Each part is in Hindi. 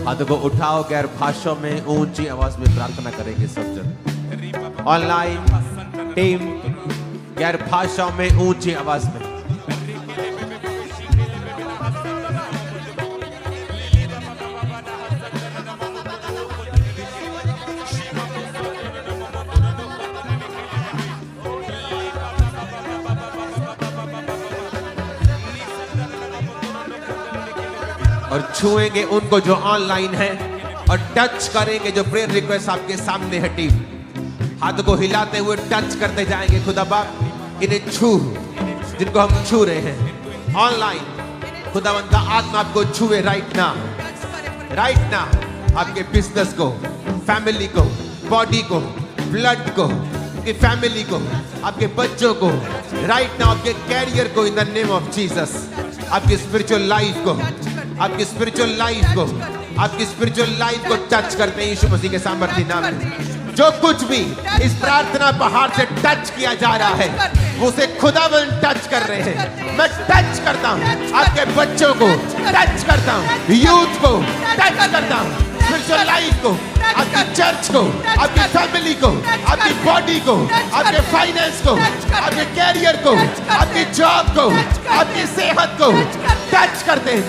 हाथ को उठाओ, गैर भाषाओं में ऊंची आवाज में प्रार्थना करेंगे सब जन। ऑनलाइन टीम गैर भाषाओं में ऊंची आवाज में। और छुएंगे उनको जो ऑनलाइन है और टच करेंगे जो प्रेयर रिक्वेस्ट आपके सामने है। टीम हाथ को हिलाते हुए टच करते जाएंगे। खुदा बाप इन्हें छू, जिनको हम छू रहे हैं ऑनलाइन, खुदावंद का आत्मा आपको छुए राइट ना, राइट ना। आपके बिजनेस को, फैमिली को, बॉडी को, ब्लड को, आपकी फैमिली को, आपके बच्चों को राइट ना, आपके कैरियर को in the name of Jesus, आपकी स्पिरिचुअल लाइफ को, आपकी स्पिरिचुअल लाइफ को, आपकी स्पिरिचुअल लाइफ को टच करते हैं यीशु मसीह के सामर्थ्य नाम में। जो कुछ भी इस प्रार्थना पहाड़ से टच किया जा रहा है वो उसे खुदावंद टच कर रहे हैं। मैं टच करता हूँ आपके बच्चों को, टच करता हूँ यूथ को, टच करता हूँ स्पिरिचुअल लाइफ को, आपकी चर्च को, आपकी फैमिली को, आपकी बॉडी को, आपके फाइनेंस को, आपके कैरियर को, आपकी जॉब को, आपकी सेहत को टच करते हैं,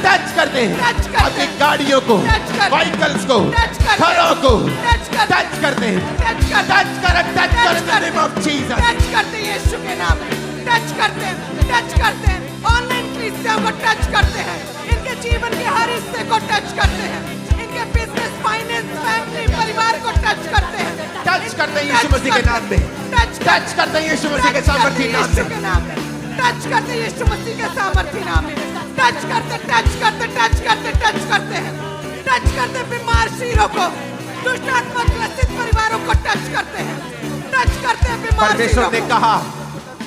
टच करते हैं। आपकी गाड़ियों को, व्हीकल्स को, घरों को टच करते हैं, टच कर नेम ऑफ जीसस, टच करते हैं यीशु के नाम में, टच करते हैं, टच करते हैं। ऑनलाइन क्रिश्चियन को टच करते हैं, इनके जीवन के हर हिस्से को टच करते हैं, इनके बिजनेस, फाइनेंस, फैमिली, परिवार को टच करते हैं, टच करते हैं यीशु मसीह के नाम में, टच करते हैं यीशु मसीह के सामर्थ्य नाम में, टच करते हैं यीशु मसीह के सामर्थ्य नाम में, टच करते, टच करते, टच करते, टच करते हैं, टच करते बीमार शरीरों को, दुष्ट आत्मा ग्रसित परिवारों को टच करते हैं, टच करते हैं बीमार। परमेश्वर ने कहा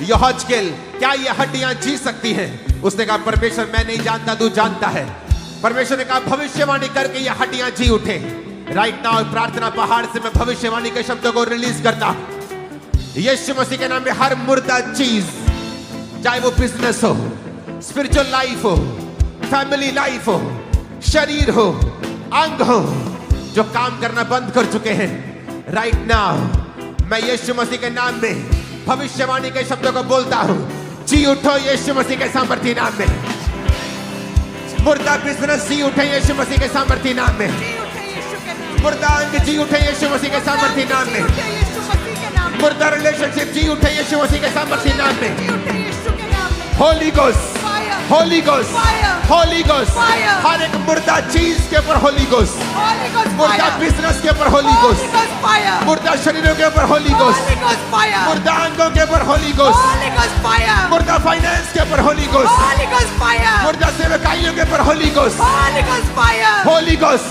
यहोजकेल, क्या ये हड्डियां जी सकती हैं? उसने कहा परमेश्वर मैं नहीं जानता, तू जानता है। परमेश्वर ने कहा भविष्यवाणी करके ये हड्डियां जी उठे। राइट नाउ प्रार्थना पहाड़ से मैं भविष्यवाणी के शब्दों को रिलीज करता हूं यीशु मसीह के नाम में। हर मुर्दा चीज, चाहे वो बिजनेस हो, स्पिरिचुअल लाइफ हो, फैमिली लाइफ हो, शरीर हो, अंग हो, जो काम करना बंद कर चुके हैं, राइट नाउ मैं यीशु मसीह के नाम में भविष्यवाणी के शब्दों को बोलता हूं, जी उठो यीशु मसीह के सामर्थ्य नाम में। मुर्दा बिजनेस जी उठे यीशु मसीह के सामर्थ्य नाम में। मुर्दा अंग जी उठे यीशु मसीह के सामर्थ्य नाम में। मुर्दा रिलेशनशिप जी उठे यीशु मसीह के सामर्थ्य नाम में। Holy ghost, holy ghost, holy ghost, हर एक मुर्दा चीज के ऊपर होली गोस्ट, मुर्दा बिजनेस के ऊपर होली गोस्ट, मुर्दा शरीरों के ऊपर होली गोस्ट, मुर्दा अंगों के ऊपर होली गोस्ट, मुर्दा फाइनेंस के ऊपर होली गोस्ट, मुर्दा सेवकाइयों के ऊपर Holi ghost, holy ghost,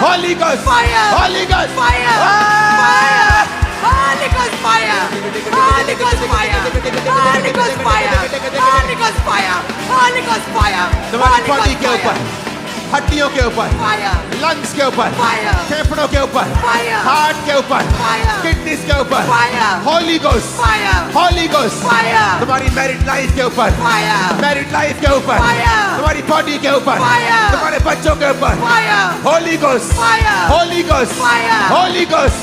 holy ghost, holy ghost, Holy Ghost fire! Holy Ghost fire! Holy Ghost fire! Holy Ghost fire! Holy Ghost fire! तुम्हारी बॉडी के ऊपर, हड्डियों के ऊपर, लंग्स के ऊपर, फेफड़ों के ऊपर, हार्ट के ऊपर, किडनीज के ऊपर, होली गोस्ट, होली गोस्ट, तुम्हारी मैरिड लाइफ के ऊपर, मैरिड लाइफ के ऊपर, तुम्हारी बॉडी के ऊपर, तुम्हारे बच्चों के ऊपर, Holi ghost, holy ghost, holy ghost.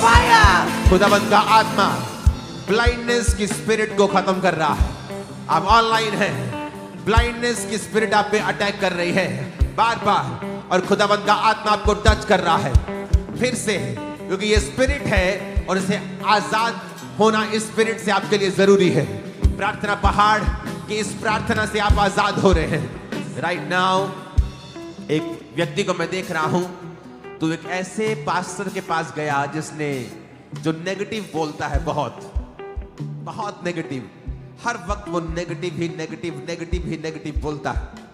खुदावंद का आत्मा ब्लाइंडनेस की स्पिरिट को खत्म कर रहा है। आप ऑनलाइन हैं, ब्लाइंडनेस की स्पिरिट आप पे अटैक कर रही है बार बार, और खुदावंद का आत्मा आपको टच कर रहा है फिर से, क्योंकि ये स्पिरिट है और इसे आजाद होना इस स्पिरिट से आपके लिए जरूरी है। प्रार्थना पहाड़ की इस प्रार्थना से आप आजाद हो रहे हैं। राइट नाउ एक व्यक्ति को मैं देख रहा हूं, तो एक ऐसे पास्टर के पास गया जिसने, जो नेगेटिव बोलता है, बहुत नेगेटिव, हर वक्त वो नेगेटिव ही नेगेटिव, नेगेटिव ही नेगेटिव बोलता है,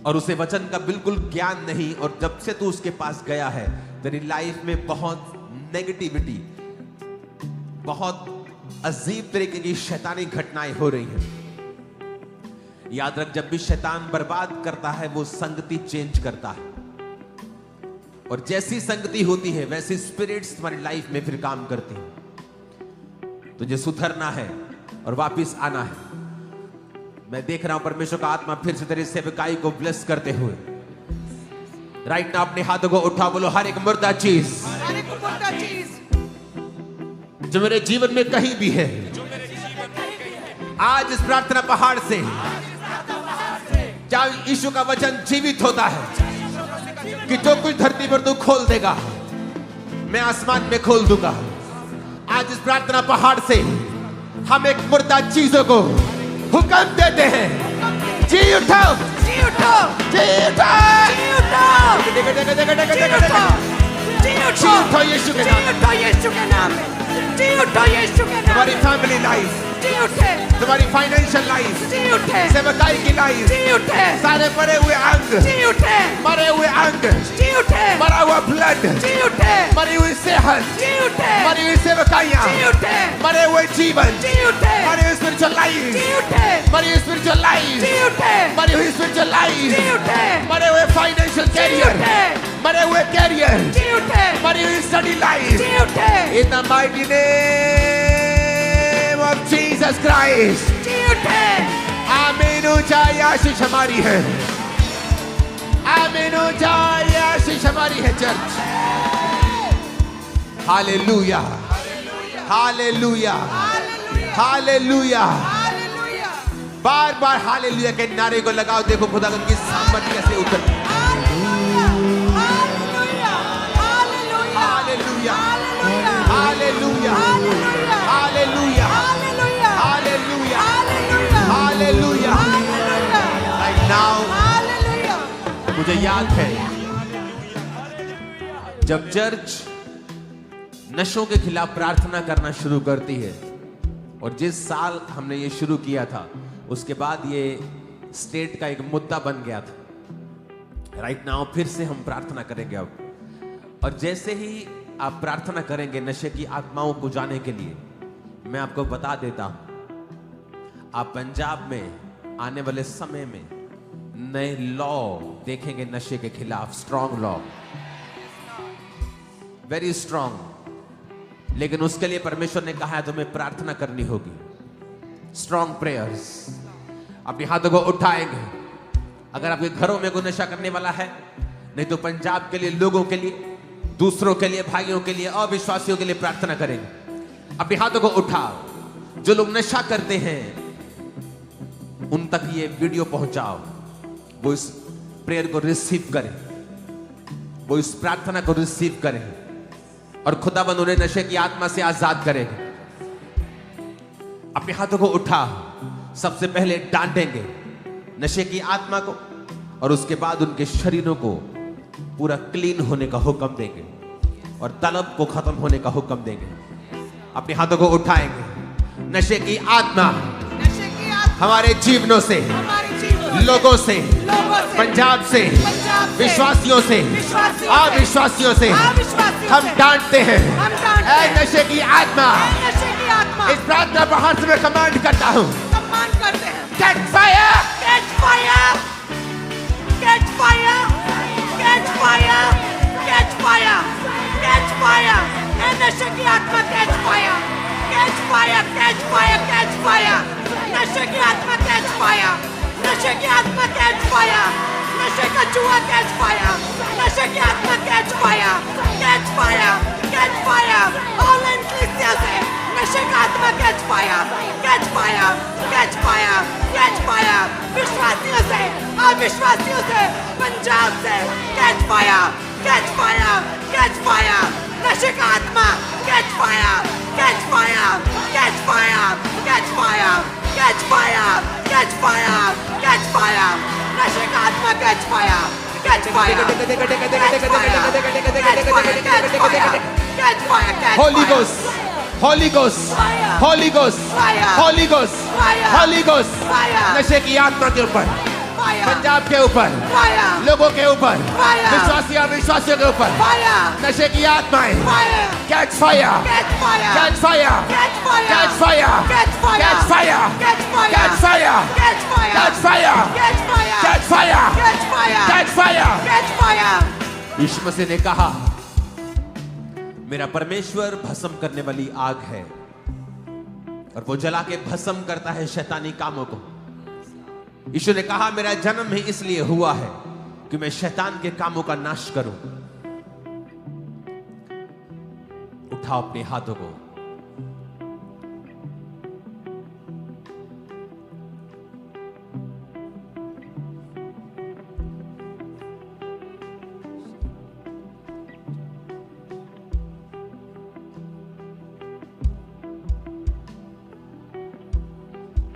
और उसे वचन का बिल्कुल ज्ञान नहीं। और जब से तू उसके पास गया है, तेरी लाइफ में बहुत नेगेटिविटी, बहुत अजीब तरीके की शैतानी घटनाएं हो रही हैं। याद रख, जब भी शैतान बर्बाद करता है वो संगति चेंज करता है, और जैसी संगति होती है वैसी स्पिरिट्स तुम्हारी लाइफ में फिर काम करती हैं। तुझे सुधरना है और वापस आना है। मैं देख रहा हूं परमेश्वर का आत्मा फिर से तेरी सेवकाई को ब्लेस करते हुए, राइट नाउ अपने हाथों को उठा, बोलो हर एक मुर्दा चीज हर एक मुर्दा चीज जो मेरे जीवन में कहीं भी है, आज इस प्रार्थना पहाड़ से क्या यीशु का वचन जीवित होता है कि जो कुछ धरती पर तू खोल देगा मैं आसमान में खोल दूंगा। आज इस प्रार्थना पहाड़ से हम एक मुर्दा चीजों को हुक्म देते हैं, जी उठो, जी उठो, जी उठो, जी उठो, जी उठो, जी उठो यीशु के जी नाम। उठो यीशु के नाम में, जी उठो यीशु के नाम तुम्हारी में, फैमिली लाइफ, जी उठे, तुम्हारी फाइनेंशियल लाइफ, जी उठे, सेवकाई की लाइफ, जी उठे, सारे मरे हुए अंग, जी उठे, मरे हुए अंग, जी उठे, मरा हुआ ब्लड, जी उठे, मरी हुई सेहत, जी उठे, मरी हुई सेवकाइयां, जी उठे, मरे हुए जीवन, जी उठे, मरी हुई स्पिरिचुअल लाइफ, जी उठे, मरी हुई स्पिरिचुअल लाइफ, जी उठे, मरी हुई स्पिरिचुअल जी लाइफ, उठे, मरे हुए फाइनेंशियल कैरियर, मरे हुए कैरियर, जी उठे, मरी हुई स्टडी लाइफ, जी उठे, in the mighty name of Jesus Christ. जी उठे, आमीन। ऊंचाई आशीष हमारी है, आमीन। ऊंचाई आशीष हमारी है church. Hallelujah, hallelujah, hallelujah. Hallelujah, बार बार हालेलुया के नारे को लगाओ, देखो खुदा की सामर्थ्य कैसे उतर। Hallelujah, hallelujah, hallelujah, hallelujah, hallelujah, hallelujah, hallelujah, hallelujah, hallelujah, hallelujah. Hallelujah, right now hallelujah. मुझे याद है जब चर्च नशों के खिलाफ प्रार्थना करना शुरू करती है, और जिस साल हमने ये शुरू किया था उसके बाद ये स्टेट का एक मुद्दा बन गया था। राइट नाउ फिर से हम प्रार्थना करेंगे अब, और जैसे ही आप प्रार्थना करेंगे नशे की आत्माओं को जाने के लिए, मैं आपको बता देता हूं आप पंजाब में आने वाले समय में नए लॉ देखेंगे नशे के खिलाफ, स्ट्रॉन्ग लॉ, वेरी स्ट्रॉन्ग। लेकिन उसके लिए परमेश्वर ने कहा है तुम्हें प्रार्थना करनी होगी, स्ट्रॉन्ग प्रेयर्स। अपने हाथों को उठाएंगे। अगर आपके घरों में कोई नशा करने वाला है, नहीं तो पंजाब के लिए, लोगों के लिए, दूसरों के लिए, भाइयों के लिए, अविश्वासियों के लिए प्रार्थना करेंगे। अपने हाथों को उठाओ। जो लोग नशा करते हैं उन तक ये वीडियो पहुंचाओ, वो इस प्रेयर को रिसीव करें, वो इस प्रार्थना को रिसीव करें, और खुदाबंद उन्हें नशे की आत्मा से आजाद करेंगे। अपने हाथों को उठा, सबसे पहले डांटेंगे नशे की आत्मा को, और उसके बाद उनके शरीरों को पूरा क्लीन होने का हुक्म देंगे और तलब को खत्म होने का हुक्म देंगे। अपने हाथों को उठाएंगे। नशे की आत्मा नशे की आत्मा हमारे जीवनों से, हमारे जीवन लोगों से, लोगों से, पंजाब से, पंजाब से, विश्वासियों से, विश्वासियों से, अविश्वासियों से अविश्वासियों हम से, डांटते हैं। हम डांटते ऐ हैं। नशे की आत्मा, नशे की आत्मा इस प्रार्थना पहाड़ से मैं कमांड करता हूं, सम्मान करते हैं। Catch fire, catch fire, catch fire, catch fire, catch fire, catch fire. ए नशे की आत्मा catch fire, catch fire, catch fire, catch fire. नशे की आत्मा कैच फायर, नशे की आत्मा कैच फायर, नशे का जुआ कैच फायर, नशे की आत्मा catch fire, catch fire, catch fire. Online Christian से नशे का आत्मा catch fire, catch fire, catch fire, catch fire. विश्वासियों से, अविश्वासियों से, पंजाब से catch fire, catch fire, catch fire. नशे का आत्मा catch fire, catch fire, catch fire, catch fire, catch fire, catch fire, catch fire. नशे का आत्मा catch fire, catch fire, catch fire, catch fire, catch fire. Holy ghost, holy ghost, holy ghost, holy ghost, holy ghost. नशे की आत्मा के ऊपर, पंजाब के ऊपर, लोगों के ऊपर, विश्वासी अविश्वासियों के ऊपर नशे की आत्माएं catch fire, catch fire, catch fire, catch fire, catch fire, catch fire, catch fire, catch fire. यीशु मसीह ने कहा मेरा परमेश्वर भस्म करने वाली आग है, और वो जला के भस्म करता है शैतानी कामों को। यीशु ने कहा मेरा जन्म ही इसलिए हुआ है कि मैं शैतान के कामों का नाश करूं। उठाओ अपने हाथों को।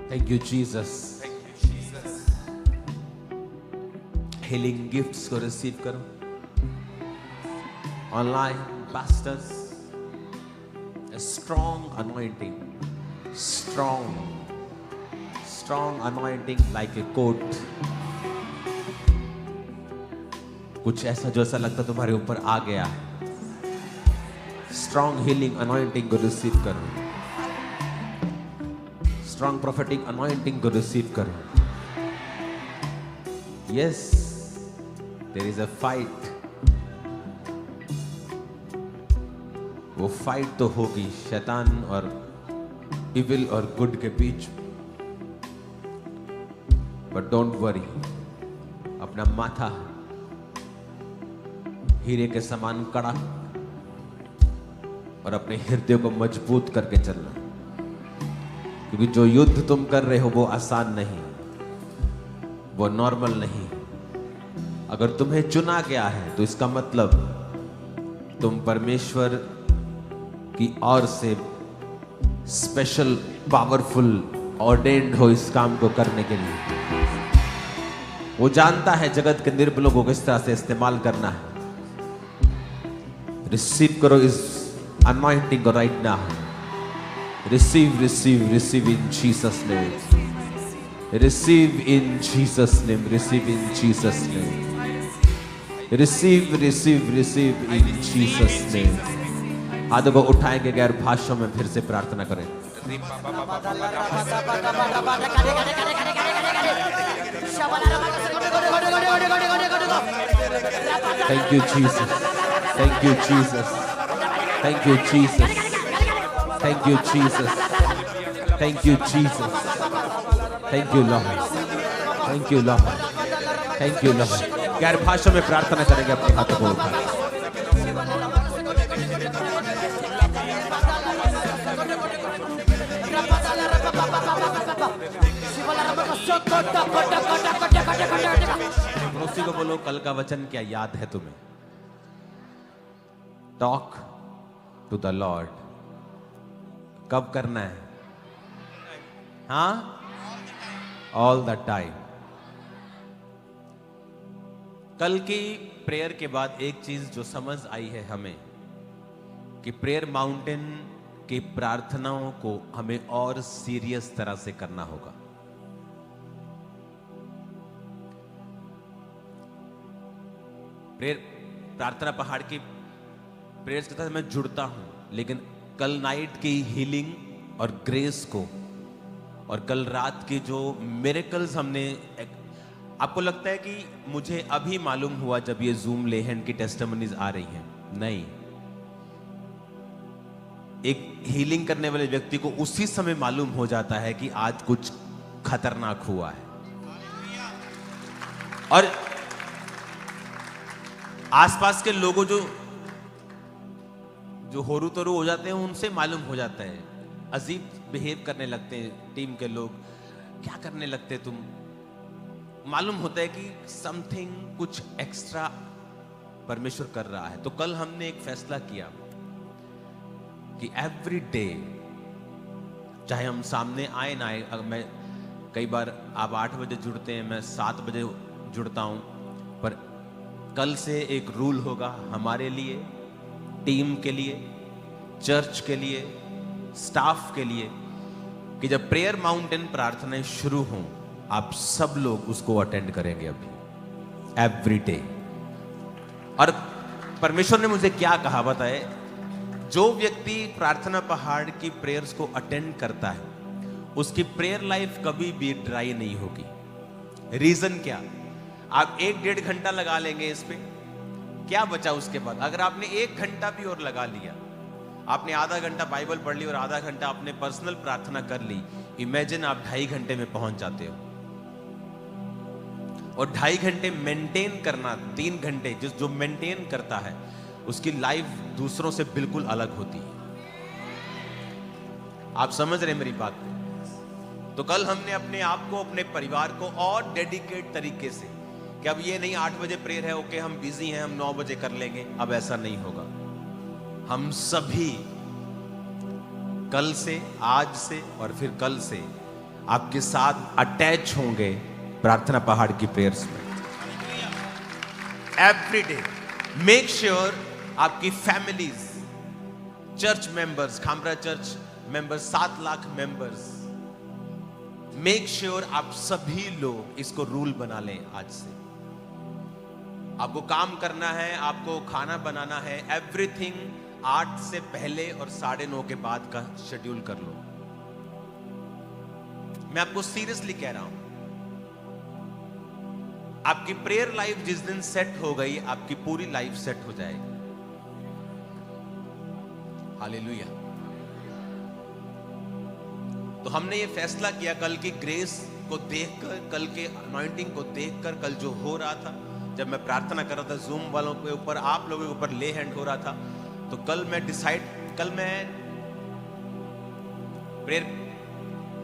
Thank you, Jesus. Healing gifts को रिसीव करो। Online pastors, a strong anointing, strong anointing like a coat. कुछ ऐसा जो ऐसा लगता तुम्हारे ऊपर आ गया है। Strong healing anointing को रिसीव करो। Strong prophetic anointing को रिसीव करो। Yes, there is a fight. वो फाइट तो होगी शैतान और इविल और गुड के बीच। बट डोंट वरी, अपना माथा हीरे के समान कड़ा और अपने हृदय को मजबूत करके चलना, क्योंकि जो युद्ध तुम कर रहे हो वो आसान नहीं, वो नॉर्मल नहीं। अगर तुम्हें चुना गया है तो इसका मतलब तुम परमेश्वर की ओर से स्पेशल पावरफुल ऑर्डेन्ड हो इस काम को करने के लिए। वो जानता है जगत के निर्बलों को किस तरह से इस्तेमाल करना है। रिसीव करो इस अनॉइंटिंग को right now. Receive in Jesus' name. Receive in Jesus' name. Receive in Jesus' name. Receive in Jesus' name. हाथों को उठाएंगे, गैर भाषाओं में फिर से प्रार्थना करें। Thank you, Jesus. Thank you, Jesus. Thank you, Jesus. Thank you, Jesus. Thank you, Jesus. Thank you, Lord. Thank you, Lord. Thank you, Lord. गैर भाषा में प्रार्थना करेंगे अपने हाथों को उठा। पड़ोसी को बोलो, कल का वचन क्या याद है तुम्हें? Talk to the lord. कब करना है? हाँ, ऑल द टाइम। कल की प्रेयर के बाद एक चीज जो समझ आई है हमें कि प्रेयर माउंटेन की प्रार्थनाओं को हमें और सीरियस तरह से करना होगा। प्रेयर प्रार्थना पहाड़ की प्रेयर्स के साथ मैं जुड़ता हूं, लेकिन कल नाइट की हीलिंग और ग्रेस को और कल रात की जो मिरेकल्स हमने, आपको लगता है कि मुझे अभी मालूम हुआ जब ये जूम लेहन की टेस्टिमनीज आ रही हैं? नहीं, एक हीलिंग करने वाले व्यक्ति को उसी समय मालूम हो जाता है कि आज कुछ खतरनाक हुआ है। और आसपास के लोगों जो होरू तोरू हो जाते हैं उनसे मालूम हो जाता है, अजीब बिहेव करने लगते हैं टीम के लोग, क्या करने लगते तुम, मालूम होता है कि समथिंग कुछ एक्स्ट्रा परमेश्वर कर रहा है। तो कल हमने एक फैसला किया कि एवरी डे, चाहे हम सामने आए ना आए, मैं कई बार आप 8 बजे जुड़ते हैं, मैं 7 बजे जुड़ता हूं, पर कल से एक रूल होगा हमारे लिए, टीम के लिए, चर्च के लिए, स्टाफ के लिए, कि जब प्रेयर माउंटेन प्रार्थनाएं शुरू हों आप सब लोग उसको अटेंड करेंगे अभी एवरी डे। और परमेश्वर ने मुझे क्या कहा बताए, जो व्यक्ति प्रार्थना पहाड़ की प्रेयर्स को अटेंड करता है उसकी प्रेयर लाइफ कभी भी ड्राई नहीं होगी। रीजन क्या? आप 1-1.5 घंटा लगा लेंगे इस पे, क्या बचा उसके बाद? अगर आपने 1 घंटा भी और लगा लिया, आपने आधा घंटा बाइबल पढ़ ली और आधा घंटा आपने पर्सनल प्रार्थना कर ली, इमेजिन आप 2.5 घंटे में पहुंच जाते हो। और 2.5 घंटे मेंटेन करना, 3 घंटे जो मेंटेन करता है उसकी लाइफ दूसरों से बिल्कुल अलग होती है। आप समझ रहे हैं मेरी बात को? तो कल हमने अपने आप को, अपने परिवार को और डेडिकेट तरीके से, कि अब ये नहीं 8 बजे प्रेयर है, ओके हम बिजी हैं, हम 9 बजे कर लेंगे, अब ऐसा नहीं होगा। हम सभी कल से, आज से और फिर कल से आपके साथ अटैच होंगे प्रार्थना पहाड़ की प्रेयर्स में। एवरी डे मेक श्योर आपकी families, church members, Khamra church members, 7 lakh members, make sure आप सभी लोग इसको रूल बना लें। आज से आपको काम करना है, आपको खाना बनाना है, एवरीथिंग 8 से पहले और 9:30 के बाद का शेड्यूल कर लो। मैं आपको सीरियसली कह रहा हूं, आपकी प्रेयर लाइफ जिस दिन सेट हो गई, आपकी पूरी लाइफ सेट हो जाएगी। हालेलुया। तो हमने ये फैसला किया कल की ग्रेस को देखकर, कल के अनॉइंटिंग को देखकर, कल जो हो रहा था, जब मैं प्रार्थना कर रहा था जूम वालों के ऊपर, आप लोगों के ऊपर ले हैंड हो रहा था, तो कल मैं प्रेयर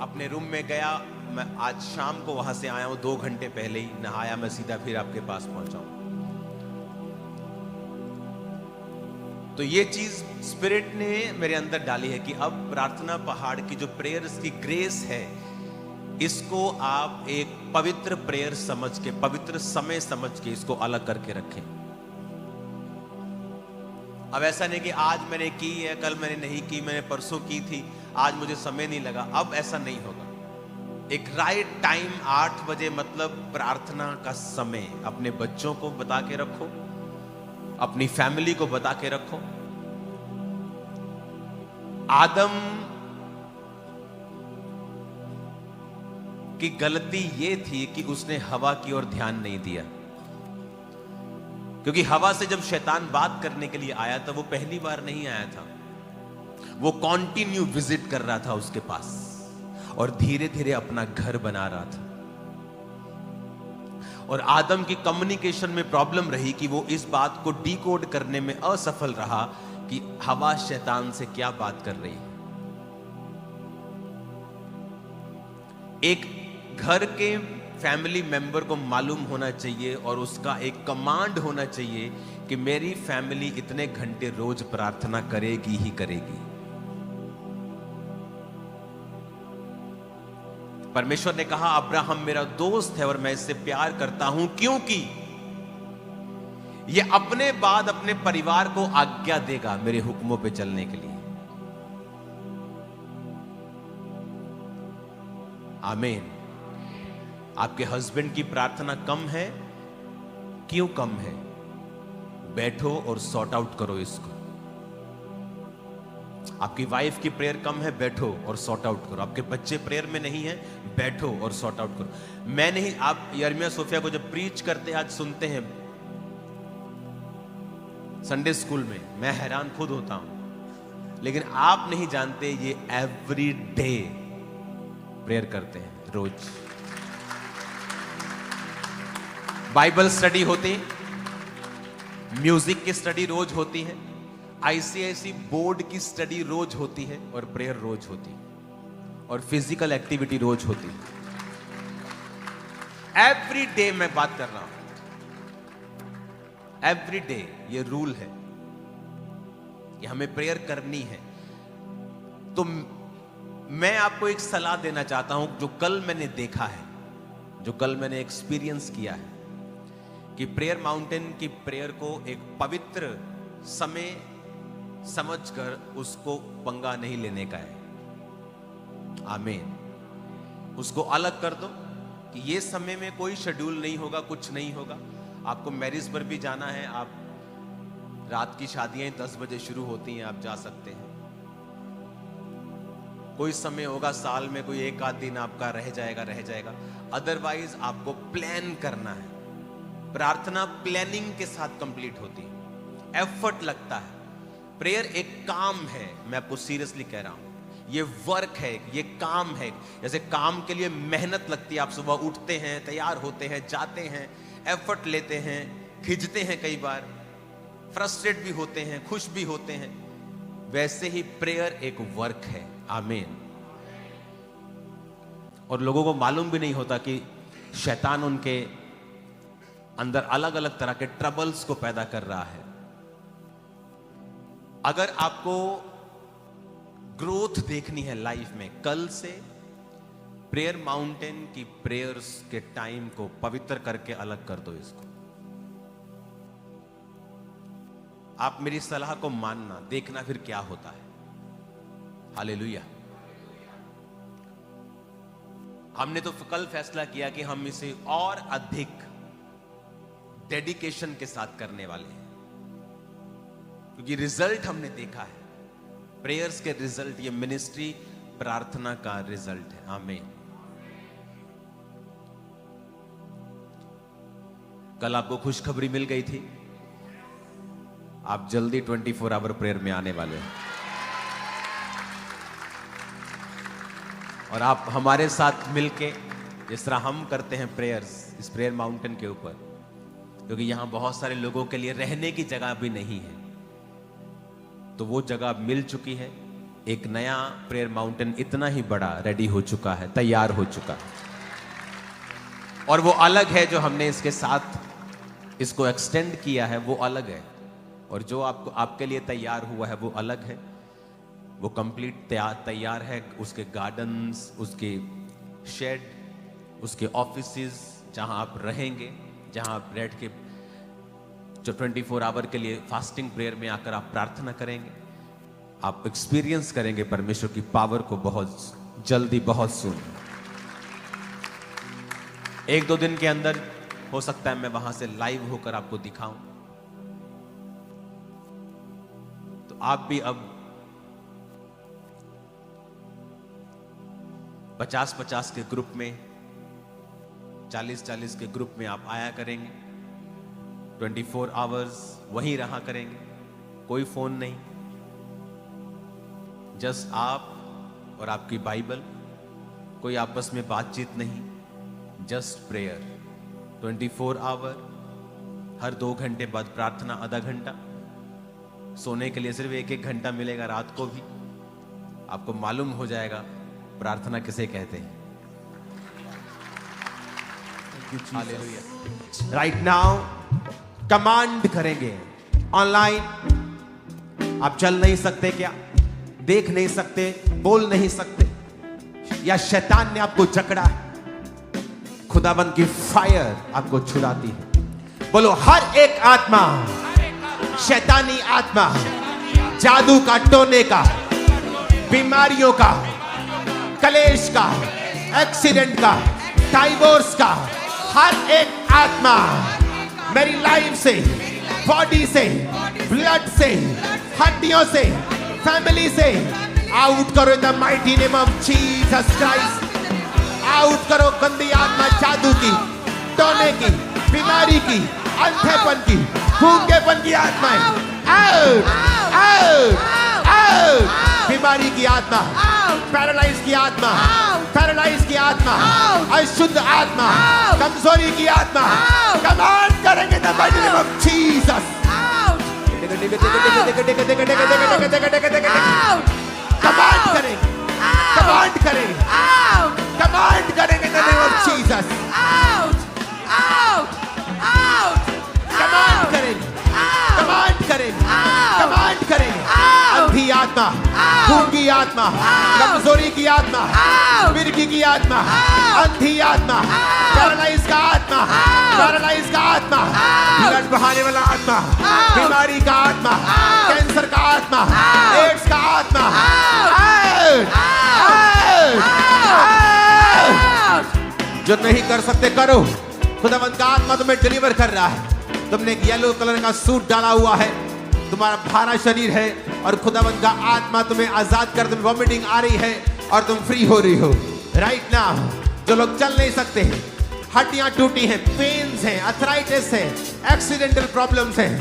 अपने रूम में गया। मैं आज शाम को वहां से आया हूं, 2 घंटे पहले ही नहाया, मैं सीधा फिर आपके पास पहुंचा हूं। तो ये चीज स्पिरिट ने मेरे अंदर डाली है कि अब प्रार्थना पहाड़ की जो प्रेयर्स की ग्रेस है, इसको आप एक पवित्र प्रेयर समझ के, पवित्र समय समझ के इसको अलग करके रखें। अब ऐसा नहीं कि आज मैंने की है, कल मैंने नहीं की, मैंने परसों की थी, आज मुझे समय नहीं लगा। अब ऐसा नहीं होगा। एक राइट टाइम 8 बजे मतलब प्रार्थना का समय अपने बच्चों को बता के रखो, अपनी फैमिली को बता के रखो। आदम की गलती यह थी कि उसने हवा की ओर ध्यान नहीं दिया, क्योंकि हवा से जब शैतान बात करने के लिए आया था, वो पहली बार नहीं आया था, वो कॉन्टिन्यू विजिट कर रहा था उसके पास और धीरे धीरे अपना घर बना रहा था। और आदम की कम्युनिकेशन में प्रॉब्लम रही कि वो इस बात को डिकोड करने में असफल रहा कि हवा शैतान से क्या बात कर रही है। एक घर के फैमिली मेंबर को मालूम होना चाहिए और उसका एक कमांड होना चाहिए कि मेरी फैमिली इतने घंटे रोज प्रार्थना करेगी ही करेगी। परमेश्वर ने कहा अब्राहम मेरा दोस्त है और मैं इससे प्यार करता हूं, क्योंकि यह अपने बाद अपने परिवार को आज्ञा देगा मेरे हुक्मों पे चलने के लिए। आमीन। आपके हस्बैंड की प्रार्थना कम है, क्यों कम है? बैठो और सॉर्ट आउट करो इसको। आपकी वाइफ की प्रेयर कम है, बैठो और सॉर्ट आउट करो। आपके बच्चे प्रेयर में नहीं है, बैठो और सॉर्ट आउट करो। मैं नहीं, आप यर्मिया सोफिया को जब प्रीच करते हैं, आज सुनते हैं संडे स्कूल में, मैं हैरान खुद होता हूं, लेकिन आप नहीं जानते ये एवरी डे प्रेयर करते हैं, रोज। बाइबल स्टडी होती, म्यूजिक की स्टडी रोज होती है, आईसीआईसी बोर्ड की स्टडी रोज होती है, और प्रेयर रोज होती है, और फिजिकल एक्टिविटी रोज होती है। एवरी डे मैं बात कर रहा हूं, एवरी डे ये रूल है कि हमें प्रेयर करनी है। तो मैं आपको एक सलाह देना चाहता हूं, जो कल मैंने देखा है, जो कल मैंने एक्सपीरियंस किया है, कि प्रेयर माउंटेन की प्रेयर को एक पवित्र समय समझकर उसको पंगा नहीं लेने का है। आमीन। उसको अलग कर दो कि ये समय में कोई शेड्यूल नहीं होगा, कुछ नहीं होगा। आपको मैरिज पर भी जाना है, आप रात की शादियां 10 बजे शुरू होती हैं, आप जा सकते हैं। कोई समय होगा साल में, कोई एक आध दिन आपका रह जाएगा। अदरवाइज आपको प्लान करना है। प्रार्थना प्लानिंग के साथ कंप्लीट होती है, एफर्ट लगता है। प्रेयर एक काम है, मैं आपको सीरियसली कह रहा हूं, ये वर्क है, ये काम है। जैसे काम के लिए मेहनत लगती है, आप सुबह उठते हैं, तैयार होते हैं, जाते हैं, एफर्ट लेते हैं, खिंचते हैं, कई बार फ्रस्ट्रेट भी होते हैं, खुश भी होते हैं। वैसे ही प्रेयर एक वर्क है। आमीन। और लोगों को मालूम भी नहीं होता कि शैतान उनके अंदर अलग अलग तरह के ट्रबल्स को पैदा कर रहा है। अगर आपको ग्रोथ देखनी है लाइफ में, कल से प्रेयर माउंटेन की प्रेयर्स के टाइम को पवित्र करके अलग कर दो इसको। आप मेरी सलाह को मानना, देखना फिर क्या होता है। हालेलुया। हमने तो कल फैसला किया कि हम इसे और अधिक डेडिकेशन के साथ करने वाले हैं, क्योंकि रिजल्ट हमने देखा है। प्रेयर्स के रिजल्ट, ये मिनिस्ट्री प्रार्थना का रिजल्ट है। आमीन। कल आपको खुशखबरी मिल गई थी, आप जल्दी 24 आवर प्रेयर में आने वाले हैं। और आप हमारे साथ मिलके जिस तरह हम करते हैं प्रेयर्स इस प्रेयर माउंटेन के ऊपर, क्योंकि यहां बहुत सारे लोगों के लिए रहने की जगह भी नहीं है, तो वो जगह मिल चुकी है। एक नया प्रेयर माउंटेन इतना ही बड़ा रेडी हो चुका है, तैयार हो चुका है। और वो अलग है, जो हमने इसके साथ इसको एक्सटेंड किया है वो अलग है, और जो आपके लिए तैयार हुआ है वो अलग है। वो कंप्लीट तैयार है। उसके गार्डन्स, उसके शेड, उसके ऑफिसेस जहां आप रहेंगे, जहां आप बैठ के जो 24 आवर के लिए फास्टिंग प्रेयर में आकर आप प्रार्थना करेंगे, आप एक्सपीरियंस करेंगे परमेश्वर की पावर को बहुत जल्दी, बहुत सुन। 1-2 दिन के अंदर हो सकता है मैं वहां से लाइव होकर आपको दिखाऊं। तो आप भी अब 50-50 के ग्रुप में, 40-40 के ग्रुप में आप आया करेंगे। 24 आवर्स वहीं रहा करेंगे, कोई फोन नहीं, जस्ट आप और आपकी बाइबल, कोई आपस में बातचीत नहीं, जस्ट प्रेयर। 24 आवर, हर 2 घंटे बाद प्रार्थना, आधा घंटा। सोने के लिए सिर्फ 1-1 घंटा मिलेगा रात को भी। आपको मालूम हो जाएगा प्रार्थना किसे कहते हैं। हालेलुया। राइट नाउ कमांड करेंगे ऑनलाइन। आप चल नहीं सकते क्या? देख नहीं सकते, बोल नहीं सकते, या शैतान ने आपको जकड़ा है? खुदाबंद की फायर आपको छुड़ाती है। बोलो, हर एक आत्मा, शैतानी आत्मा, जादू का, टोने का, बीमारियों का, कलेश का, एक्सीडेंट का, डाइवोर्स का, हर एक आत्मा मेरी लाइफ से, बॉडी से, ब्लड से, हड्डियों से, फैमिली से आउट करो in the mighty name of Jesus Christ. Out करो गंदी आत्मा, जादू की, टोने की, बीमारी की, अंधेपन की, गूंगेपन की आत्माएं आउट, आउट, आउट। बीमारी की आत्मा, पैरालाइज की आत्मा, पैरालाइज की आत्मा, अशुद्ध आत्मा, कमजोरी की आत्मा, कमांड करेंगे the mighty name of Jesus. Command करेंगे, कमांड करेंगे, कमांड करेंगे the name of Jesus. Command करेंगे, कमांड करेंगे, कमांड करेंगे। अंधी आत्मा, गूंगी आत्मा, कमजोरी की आत्मा, मिर्गी की आत्मा, अंधी आत्मा, पैरालाइज का आत्मा, पैरालाइज का आत्मा, ब्लड बहाने वाला आत्मा, बीमारी का आत्मा, कैंसर का आत्मा, एड्स का आत्मा, जो नहीं कर सकते करो। खुदावंद का आत्मा तुम्हें डिलीवर कर रहा है। तुमने एक येलो कलर का सूट डाला हुआ है, तुम्हारा भारा शरीर है, और खुदावंद का आत्मा तुम्हें आजाद कर, तुम्हें वॉमिटिंग आ रही है और तुम फ्री हो रही हो राइट नाउ। जो लोग चल नहीं सकते हैं, हड्डियां टूटी हैं, पेन्स हैं, अर्थराइटिस है, एक्सीडेंटल प्रॉब्लम्स हैं,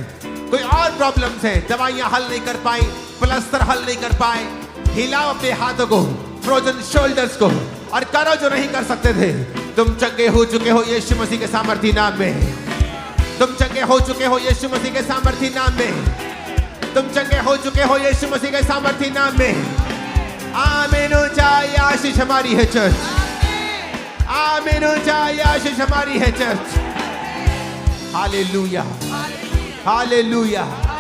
कोई और प्रॉब्लम्स हैं, दवाइयां हल नहीं कर पाई, प्लास्टर हल नहीं कर पाए, हिलाओ अपने हाथों को, फ्रोजन शोल्डर्स को, और करो जो नहीं कर सकते थे। तुम चंगे हो चुके हो यीशु मसीह के सामर्थी नाम में। तुम चंगे हो चुके हो यीशु मसीह के सामर्थी नाम में। तुम चंगे हो चुके हो यीशु मसीह के सामर्थी नाम में। आमीन हो जाए, आशीष हमारी है चर्च। आमीन हो जाए, आशीष हमारी है चर्च। Hallelujah, hallelujah.